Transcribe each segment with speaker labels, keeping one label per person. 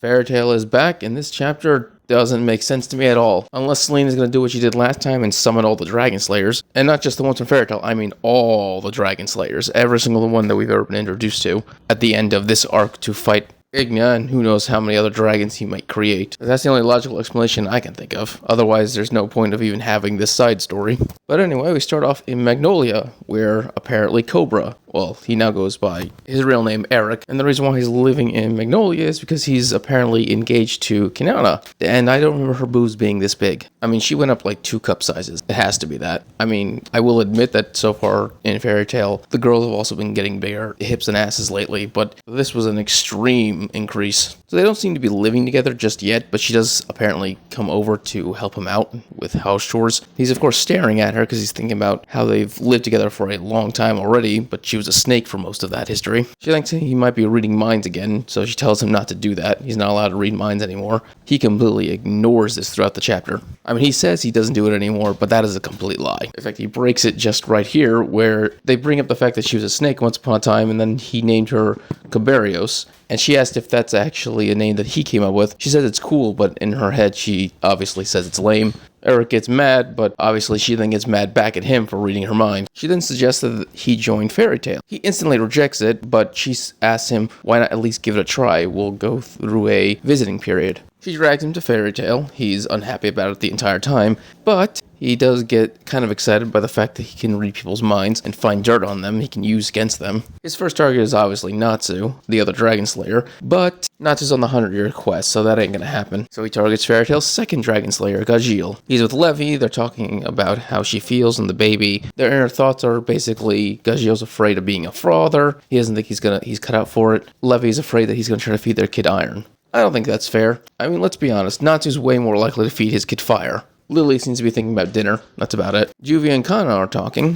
Speaker 1: Fairy Tail is back, and this chapter doesn't make sense to me at all. Unless Selena's gonna do what she did last time and summon all the Dragon Slayers. And not just the ones from Fairy Tail, I mean all the Dragon Slayers. Every single one that we've ever been introduced to at the end of this arc to fight Igna, and who knows how many other dragons he might create. That's the only logical explanation I can think of. Otherwise, there's no point of even having this side story. But anyway, we start off in Magnolia, where apparently Cobra, well, he now goes by his real name, Eric, and the reason why he's living in Magnolia is because he's apparently engaged to Kinana, and I don't remember her boobs being this big. I mean, she went up like 2 cup sizes. It has to be that. I mean, I will admit that so far in Fairy Tail, the girls have also been getting bigger hips and asses lately, but this was an extreme increase. So they don't seem to be living together just yet, but she does apparently come over to help him out with house chores. He's of course staring at her because he's thinking about how they've lived together for a long time already, but she was a snake for most of that history. She thinks he might be reading minds again, so she tells him not to do that. He's not allowed to read minds anymore. He completely ignores this throughout the chapter. I mean, he says he doesn't do it anymore, but that is a complete lie. In fact, he breaks it just right here, where they bring up the fact that she was a snake once upon a time, and then he named her Caberios. And she asked if that's actually a name that he came up with. She says it's cool, but in her head, she obviously says it's lame. Eric gets mad, but obviously she then gets mad back at him for reading her mind. She then suggests that he join Fairy Tail. He instantly rejects it, but she asks him, why not at least give it a try? We'll go through a visiting period. She drags him to Fairy Tail. He's unhappy about it the entire time, but he does get kind of excited by the fact that he can read people's minds and find dirt on them he can use against them. His first target is obviously Natsu, the other Dragon Slayer, but Natsu's on the 100-year quest, so that ain't gonna happen. So he targets Fairy Tail's second Dragon Slayer, Gajeel. He's with Levi. They're talking about how she feels and the baby. Their inner thoughts are basically Gajeel's afraid of being a father. He doesn't think he's cut out for it. Levi's afraid that he's gonna try to feed their kid iron. I don't think that's fair. I mean, let's be honest, Natsu's way more likely to feed his kid fire. Lily seems to be thinking about dinner. That's about it. Juvia and Kana are talking.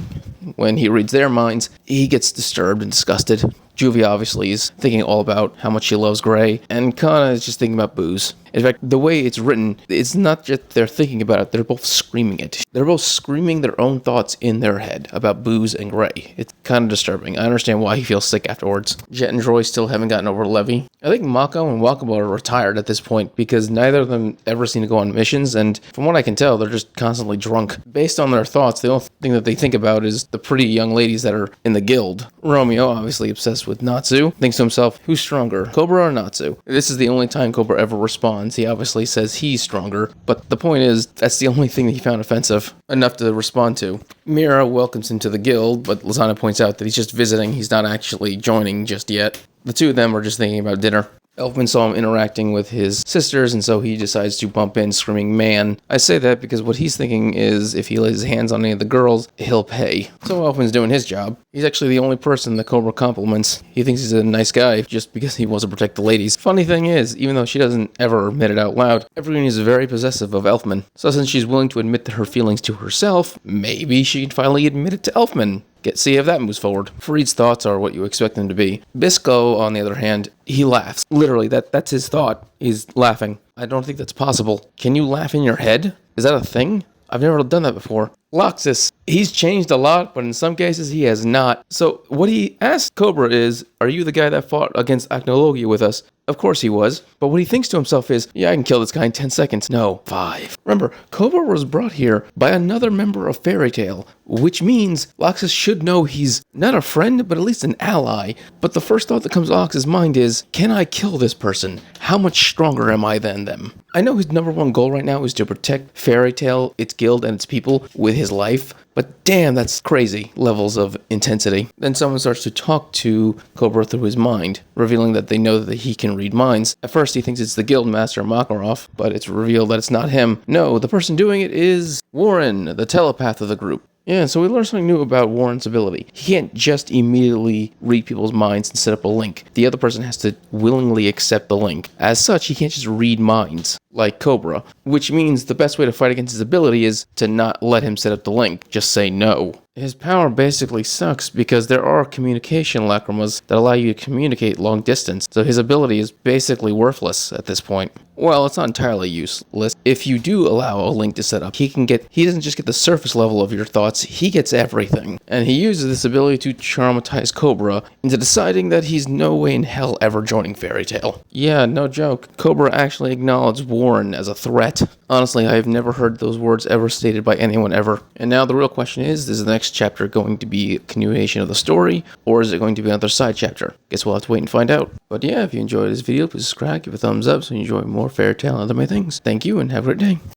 Speaker 1: When he reads their minds, he gets disturbed and disgusted. Juvia obviously is thinking all about how much she loves Gray, and Kana is just thinking about booze. In fact, the way it's written, it's not just they're thinking about it, they're both screaming it. They're both screaming their own thoughts in their head about booze and Gray. It's kind of disturbing. I understand why he feels sick afterwards. Jet and Troy still haven't gotten over Levi. I think Mako and Wakabo are retired at this point because neither of them ever seem to go on missions, and from what I can tell, they're just constantly drunk. Based on their thoughts, the only thing that they think about is the pretty young ladies that are in the guild. Romeo, obviously obsessed with Natsu, thinks to himself, who's stronger, Cobra or Natsu? This is the only time Cobra ever responds. He obviously says he's stronger, but the point is, that's the only thing that he found offensive enough to respond to. Mira welcomes him to the guild, but Lizana points out that he's just visiting, he's not actually joining just yet. The two of them are just thinking about dinner. Elfman saw him interacting with his sisters, and so he decides to bump in screaming, man. I say that because what he's thinking is if he lays his hands on any of the girls, he'll pay. So Elfman's doing his job. He's actually the only person that Cobra compliments. He thinks he's a nice guy just because he wants to protect the ladies. Funny thing is, even though she doesn't ever admit it out loud, everyone is very possessive of Elfman. So since she's willing to admit her feelings to herself, maybe she can finally admit it to Elfman. See if that moves forward. Farid's thoughts are what you expect them to be. Bisco, on the other hand, he laughs. Literally, that's his thought. He's laughing. I don't think that's possible. Can you laugh in your head? Is that a thing? I've never done that before. Loxus, he's changed a lot, but in some cases he has not. So what he asks Cobra is, are you the guy that fought against Magnolia with us? Of course he was. But what he thinks to himself is, yeah, I can kill this guy in 10 seconds. No, 5. Remember, Cobra was brought here by another member of Fairy Tail, which means Loxus should know he's not a friend, but at least an ally. But the first thought that comes to Loxus' mind is, can I kill this person? How much stronger am I than them? I know his number one goal right now is to protect Fairy Tail, its guild, and its people with his life, but damn, that's crazy levels of intensity. Then someone starts to talk to Cobra through his mind, revealing that they know that he can read minds. At first he thinks it's the guild master Makarov, but it's revealed that it's not him. No, the person doing it is Warren, the telepath of the group. Yeah, so we learned something new about Warren's ability. He can't just immediately read people's minds and set up a link. The other person has to willingly accept the link. As such, he can't just read minds like Cobra, which means the best way to fight against his ability is to not let him set up the link. Just say no. His power basically sucks because there are communication lacrimas that allow you to communicate long distance, so his ability is basically worthless at this point. Well, it's not entirely useless. If you do allow a Link to set up, he doesn't just get the surface level of your thoughts, he gets everything. And he uses this ability to traumatize Cobra into deciding that he's no way in hell ever joining Fairy Tail. Yeah, no joke. Cobra actually acknowledged Warren as a threat. Honestly, I have never heard those words ever stated by anyone ever. And now the real question is the next chapter going to be a continuation of the story, or is it going to be another side chapter? Guess we'll have to wait and find out. But yeah, if you enjoyed this video, please subscribe, give a thumbs up so you enjoy more Fairy Tail and other my things. Thank you and have a great day.